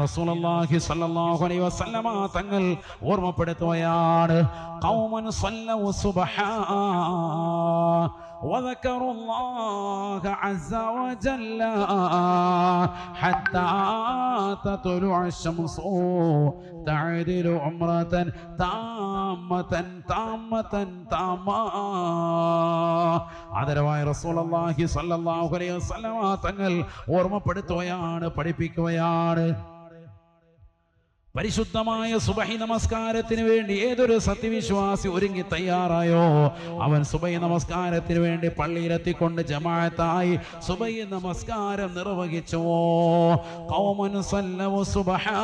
റസൂലുള്ളാഹി സ്വല്ലല്ലാഹു അലൈഹി വസല്ലമ തങ്ങൾ ഓർമ്മപ്പെടുത്തുകയാണ്, ഖൗമൻ സല്ലു സുബ്ഹാ وذكروا الله عز وجل حتى تطلع الشمس تعدل عمرة تامة ആദരവായ റസൂലുള്ളാഹി സ്വല്ലല്ലാഹു അലൈഹി വസല്ലമ തങ്ങൾ ഓർമ്മപ്പെടുത്തുകയാണ്, പഠിപ്പിക്കുകയാണ്. പരിശുദ്ധമായ സുബഹി നമസ്കാരത്തിന് വേണ്ടി ഏതൊരു സത്യവിശ്വാസി ഒരുങ്ങി തയ്യാറായോ അവൻ സുബഹി നമസ്കാരത്തിന് വേണ്ടി പള്ളിയിലെത്തിക്കൊണ്ട് ജമാഅത്തായി സുബഹി നമസ്കാരം നിർവഹിച്ചുവോ. ഖൗമൻ സല്ലു സുബ്ഹാ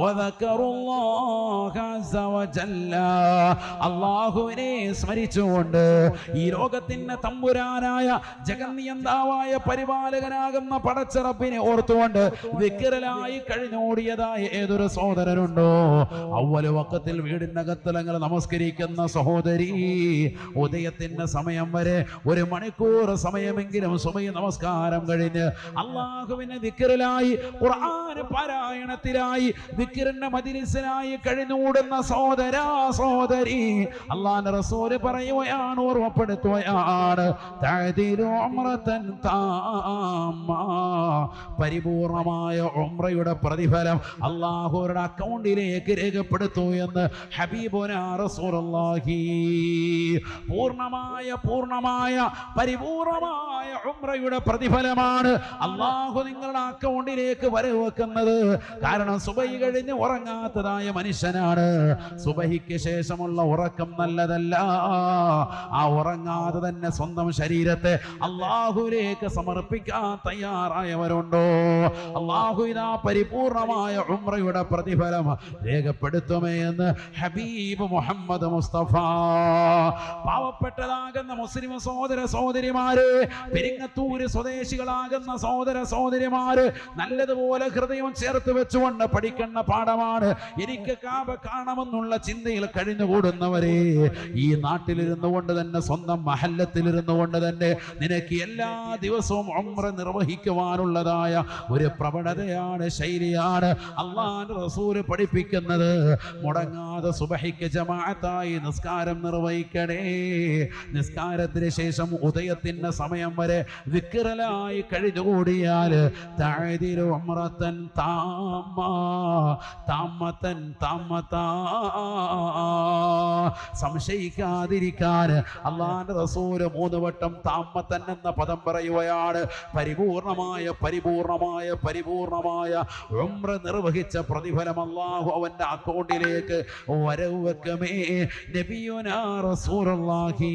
വദക്കറുല്ലാഹ അസ്സ വജല്ല, അല്ലാഹുവിനെ സ്മരിച്ചുകൊണ്ട് ഈ ലോകത്തിന്റെ തമ്പുരാനായ ജഗന്നിയന്താവായ പരിപാലകനാകുന്ന പടച്ചറപ്പിനെ ഓർത്തുകൊണ്ട് വിക്റിലായി കഴിഞ്ഞോടിയതായ ഏതൊരു സഹോദരനുണ്ടോ, അവ്വൽ വഖത്തിൽ വീടിനകത്തലങ്ങൾ നമസ്കരിക്കുന്ന സഹോദരി, ഉദയത്തിന്റെ സമയം വരെ 1 മണിക്കൂർ സമയമെങ്കിലും സുബഹി നമസ്കാരം കഴിഞ്ഞ് അല്ലാഹുവിനെ ദിക്റിലായി ഖുർആൻ പാരായണത്തിലായി ദിക്റിന്റെ മജ്ലിസിലായി കഴിഞ്ഞുകൂടുന്ന സഹോദരാ സഹോദരി, അല്ലാഹുവിന്റെ റസൂൽ പറയുകയാണ്, ഓർമ്മപ്പെടുത്തുകയാണ്, തഅദീലു ഉംറതൻ താമ്മ, പരിപൂർണമായ ഉംറയുടെ പ്രതിഫലം അല്ലാഹുവിന്റെ അക്കൗണ്ടിലേക്ക് രേഖപ്പെടുത്തൂ എന്ന് ഹബീബുനാ റസൂലുള്ളാഹി. പൂർണ്ണമായ പരിപൂർണമായ ഉംറയുടെ പ്രതിഫലമാണ് അല്ലാഹു നിങ്ങളുടെ അക്കൗണ്ടിലേക്ക് വരവെക്കുന്നത്. കാരണം സുബഹി കഴിഞ്ഞ് ഉറങ്ങാത്തതായ മനുഷ്യനാണ്. സുബഹിക്ക് ശേഷമുള്ള ഉറക്കം നല്ലതല്ല. ആ ഉറങ്ങാതെ തന്നെ സ്വന്തം ശരീരത്തെ അല്ലാഹുവിലേക്ക് സമർപ്പിക്കാൻ തയ്യാറായവരുണ്ടോ, അല്ലാഹു ഇതാ പരിപൂർണമായ ഉംറയുടെ പ്രതിഫലം രേഖപ്പെടുത്തുമേ എന്ന് ഹബീബ് മുഹമ്മദ് മുസ്തഫ. പാവപ്പെട്ടതാകുന്ന മുസ്ലിം സഹോദര സഹോദരിമാര്, പെരിങ്ങത്തൂര് സ്വദേശികളാകുന്ന സഹോദര സഹോദരിമാര്, നല്ലതുപോലെ ഹൃദയം ചേർത്ത് വെച്ചുകൊണ്ട് പഠിക്കുന്ന പാഠമാണ്. എനിക്ക് കാബ കാണണമെന്നുള്ള ചിന്തയിൽ കഴിഞ്ഞുകൂടുന്നവരെ, ഈ നാട്ടിലിരുന്നു കൊണ്ട് തന്നെ, സ്വന്തം മഹല്ലത്തിലിരുന്നു കൊണ്ട് തന്നെ നിനക്ക് എല്ലാ ദിവസവും ഉംറ നിർവഹിക്കുവാനുള്ളതായ ഒരു പ്രവണതയാണ്, ശൈലിയാണ് അല്ലാഹുവിന്റെ റസൂൽ പഠിപ്പിക്കുന്നത്. മുടങ്ങാതെ സുബഹിക്ക് ജമാഅത്തായി നിസ്കാരം നിർവഹിക്കണേ. നിസ്കാരത്തിന് ശേഷം ഉദയത്തിന്റെ സമയം വരെ ദിക്റിലായി കഴിഞ്ഞുകൂടിയാൽ തഅദീലു ഉംറതൻ താമ്മതൻ സംശയിക്കാതിരിക്കാൻ അല്ലാഹുവിന്റെ റസൂൽ 3 വട്ടം താമ്മതൻ എന്ന പദം പറയുകയാണ്. പരിപൂർണമായ ഉംറ നിർവഹിച്ച പ്രതിഫലം അല്ലാഹു അവന്റെ അക്കൗണ്ടിലേക്ക് വരവ് വെക്കമേ നബിയുനാ റസൂലുള്ളാഹി.